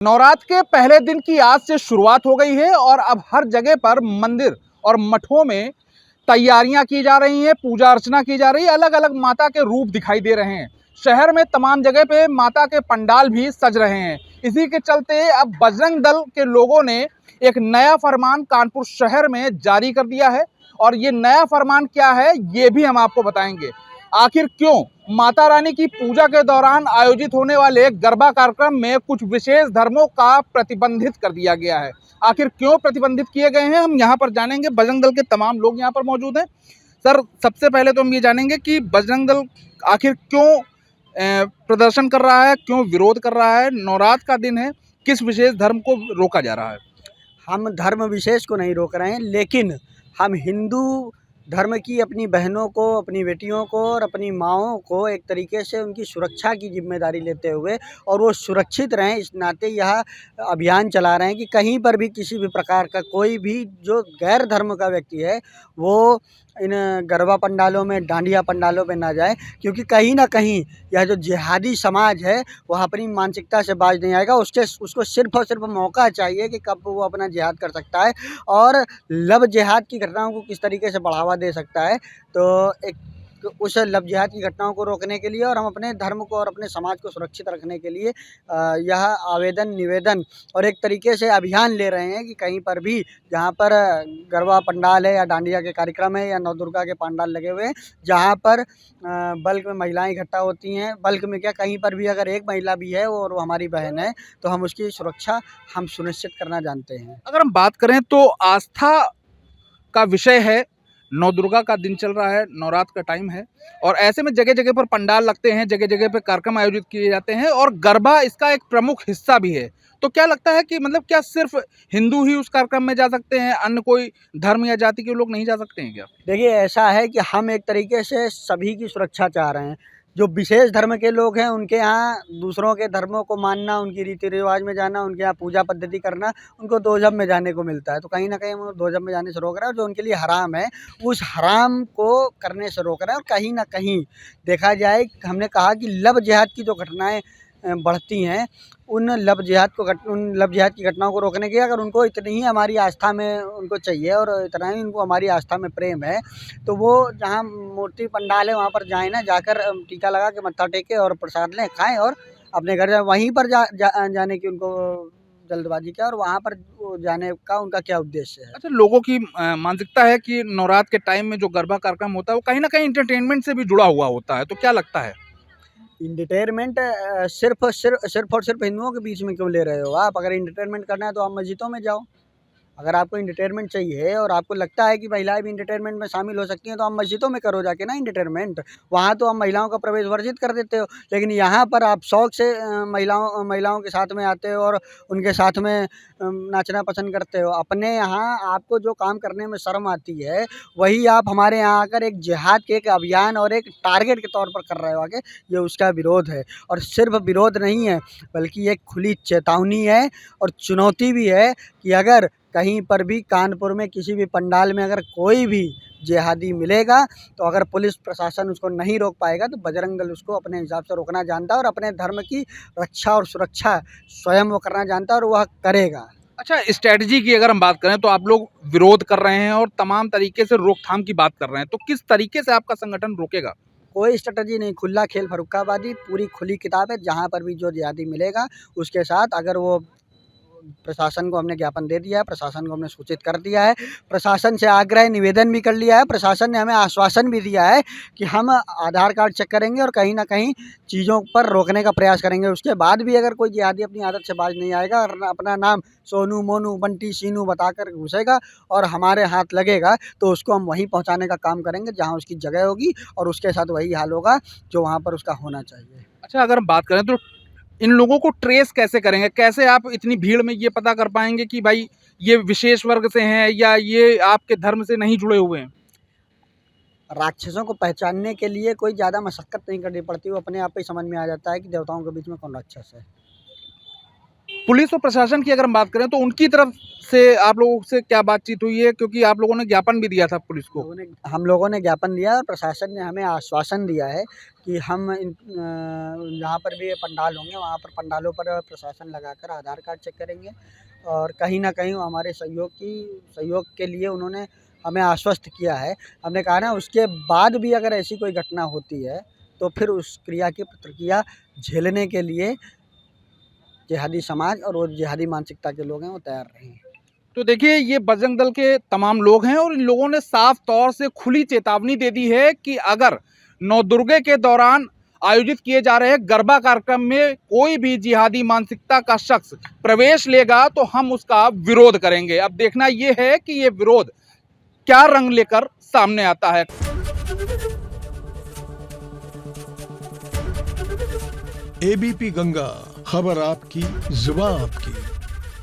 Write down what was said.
नवरात्र के पहले दिन की आज से शुरुआत हो गई है और अब हर जगह पर मंदिर और मठों में तैयारियां की जा रही हैं, पूजा अर्चना की जा रही है। अलग अलग माता के रूप दिखाई दे रहे हैं। शहर में तमाम जगह पे माता के पंडाल भी सज रहे हैं। इसी के चलते अब बजरंग दल के लोगों ने एक नया फरमान कानपुर शहर में जारी कर दिया है और ये नया फरमान क्या है ये भी हम आपको बताएंगे। आखिर क्यों माता रानी की पूजा के दौरान आयोजित होने वाले गरबा कार्यक्रम में कुछ विशेष धर्मों का प्रतिबंधित कर दिया गया है, आखिर क्यों प्रतिबंधित किए गए हैं, हम यहाँ पर जानेंगे। बजरंग दल के तमाम लोग यहाँ पर मौजूद हैं। सर, सबसे पहले तो हम ये जानेंगे कि बजरंग दल आखिर क्यों प्रदर्शन कर रहा है, क्यों विरोध कर रहा है। नवरात्र का दिन है, किस विशेष धर्म को रोका जा रहा है? हम धर्म विशेष को नहीं रोक रहे हैं, लेकिन हम हिंदू धर्म की अपनी बहनों को, अपनी बेटियों को और अपनी माँओं को एक तरीके से उनकी सुरक्षा की जिम्मेदारी लेते हुए और वो सुरक्षित रहें, इस नाते यह अभियान चला रहे हैं कि कहीं पर भी किसी भी प्रकार का कोई भी जो गैर धर्म का व्यक्ति है वो इन गरबा पंडालों में, डांडिया पंडालों में ना जाए, क्योंकि कहीं ना कहीं यह जो जिहादी समाज है वह अपनी मानसिकता से बाज नहीं आएगा। उसको सिर्फ और सिर्फ मौका चाहिए कि कब वो अपना जिहाद कर सकता है और लव जिहाद की घटनाओं को किस तरीके से बढ़ावा दे सकता है। तो एक उस लव जिहाद की घटनाओं को रोकने के लिए और हम अपने धर्म को और अपने समाज को सुरक्षित रखने के लिए यह आवेदन, निवेदन और एक तरीके से अभियान ले रहे हैं कि कहीं पर भी जहाँ पर गरबा पंडाल है या डांडिया के कार्यक्रम है या नव दुर्गा के पंडाल लगे हुए हैं, जहाँ पर बल्क में महिलाएं इकट्ठा होती हैं, बल्क में क्या, कहीं पर भी अगर एक महिला भी है और वो हमारी बहन है तो हम उसकी सुरक्षा हम सुनिश्चित करना जानते हैं। अगर हम बात करें तो आस्था का विषय है, नौ दुर्गा का दिन चल रहा है, नवरात्र का टाइम है और ऐसे में जगह जगह पर पंडाल लगते हैं, जगह जगह पर कार्यक्रम आयोजित किए जाते हैं और गरबा इसका एक प्रमुख हिस्सा भी है। तो क्या लगता है कि मतलब क्या सिर्फ हिंदू ही उस कार्यक्रम में जा सकते हैं, अन्य कोई धर्म या जाति के लोग नहीं जा सकते हैं क्या? देखिए, ऐसा है कि हम एक तरीके से सभी की सुरक्षा चाह रहे हैं। जो विशेष धर्म के लोग हैं उनके यहाँ दूसरों के धर्मों को मानना, उनकी रीति रिवाज में जाना, उनके यहाँ पूजा पद्धति करना, उनको दोजब में जाने को मिलता है। तो कहीं ना कहीं हम दोजब में जाने से रोक रहे हैं और जो उनके लिए हराम है उस हराम को करने से रोक रहे हैं। और कहीं ना कहीं देखा जाए, हमने कहा कि लव जिहाद की जो घटनाएं बढ़ती हैं, उन लव जिहाद की घटनाओं को रोकने के लिए अगर उनको इतनी ही हमारी आस्था में उनको चाहिए और इतना ही उनको हमारी आस्था में प्रेम है तो वो जहाँ मूर्ति पंडाल है वहाँ पर जाएँ ना, जाकर टीका लगा के मत्था टेके और प्रसाद लें, खाएं और अपने घर जाए। वहीं पर जाने की उनको जल्दबाजी क्या और वहाँ पर जाने का उनका क्या उद्देश्य है। अच्छा, लोगों की मानसिकता है कि नवरात्र के टाइम में जो गरबा कार्यक्रम होता है वो कहीं ना कहीं इंटरटेनमेंट से भी जुड़ा हुआ होता है, तो क्या लगता है? इंटरटेनमेंट सिर्फ और सिर्फ हिंदुओं के बीच में क्यों ले रहे हो आप? अगर इंटरटेनमेंट करना है तो आप मस्जिदों में जाओ। अगर आपको इंटरटेनमेंट चाहिए और आपको लगता है कि महिलाएं भी इंटरटेनमेंट में शामिल हो सकती हैं तो आप मस्जिदों में करो जाके ना इंटरटेनमेंट। वहाँ तो आप महिलाओं का प्रवेश वर्जित कर देते हो, लेकिन यहाँ पर आप शौक से महिलाओं के साथ में आते हो और उनके साथ में नाचना पसंद करते हो। अपने यहाँ आपको जो काम करने में शर्म आती है वही आप हमारे यहाँ आकर एक जिहाद के एक अभियान और एक टारगेट के तौर पर कर रहे हो आगे। ये उसका विरोध है और सिर्फ विरोध नहीं है बल्कि एक खुली चेतावनी है और चुनौती भी है कि अगर कहीं पर भी कानपुर में किसी भी पंडाल में अगर कोई भी जिहादी मिलेगा तो अगर पुलिस प्रशासन उसको नहीं रोक पाएगा तो बजरंग दल उसको अपने हिसाब से रोकना जानता है और अपने धर्म की रक्षा और सुरक्षा स्वयं वो करना जानता है और वह करेगा। अच्छा, स्ट्रैटेजी की अगर हम बात करें तो आप लोग विरोध कर रहे हैं और तमाम तरीके से रोकथाम की बात कर रहे हैं, तो किस तरीके से आपका संगठन रोकेगा? कोई स्ट्रेटजी नहीं, खुला खेल फर्रुखाबादी, पूरी खुली किताब है। जहाँ पर भी जो जिहादी मिलेगा उसके साथ अगर वो प्रशासन को हमने ज्ञापन दे दिया है, प्रशासन को हमने सूचित कर दिया है, प्रशासन से आग्रह निवेदन भी कर लिया है। प्रशासन ने हमें आश्वासन भी दिया है कि हम आधार कार्ड चेक करेंगे और कहीं ना कहीं चीज़ों पर रोकने का प्रयास करेंगे। उसके बाद भी अगर कोई जिहादी अपनी आदत से बाज नहीं आएगा और अपना नाम सोनू, मोनू, बंटी, सीनू बताकर घुसेगा और हमारे हाथ लगेगा तो उसको हम वहीं पहुँचाने का काम करेंगे जहाँ उसकी जगह होगी और उसके साथ वही हाल होगा जो वहाँ पर उसका होना चाहिए। अच्छा, अगर हम बात करें तो इन लोगों को ट्रेस कैसे करेंगे? कैसे आप इतनी भीड़ में ये पता कर पाएंगे कि भाई ये विशेष वर्ग से हैं या ये आपके धर्म से नहीं जुड़े हुए हैं? राक्षसों को पहचानने के लिए कोई ज़्यादा मशक्कत नहीं करनी पड़ती, वो अपने आप ही समझ में आ जाता है कि देवताओं के बीच में कौन राक्षस है। पुलिस और प्रशासन की अगर हम बात करें तो उनकी तरफ उससे आप लोगों से क्या बातचीत हुई है, क्योंकि आप लोगों ने ज्ञापन भी दिया था पुलिस को? हम लोगों ने ज्ञापन दिया और प्रशासन ने हमें आश्वासन दिया है कि हम जहाँ पर भी ये पंडाल होंगे वहाँ पर पंडालों पर प्रशासन लगाकर आधार कार्ड चेक करेंगे और कहीं ना कहीं वो हमारे सहयोग के लिए उन्होंने हमें आश्वस्त किया है। हमने कहा ना उसके बाद भी अगर ऐसी कोई घटना होती है तो फिर उस क्रिया की प्रतिक्रिया झेलने के लिए जिहादी समाज और वो जिहादी मानसिकता के लोग हैं वो तैयार रहें। तो देखिए, ये बजरंग दल के तमाम लोग हैं और इन लोगों ने साफ तौर से खुली चेतावनी दे दी है कि अगर नवदुर्गे के दौरान आयोजित किए जा रहे गरबा कार्यक्रम में कोई भी जिहादी मानसिकता का शख्स प्रवेश लेगा तो हम उसका विरोध करेंगे। अब देखना यह है कि ये विरोध क्या रंग लेकर सामने आता है। एबीपी गंगा, खबर आपकी, जुबान आपकी।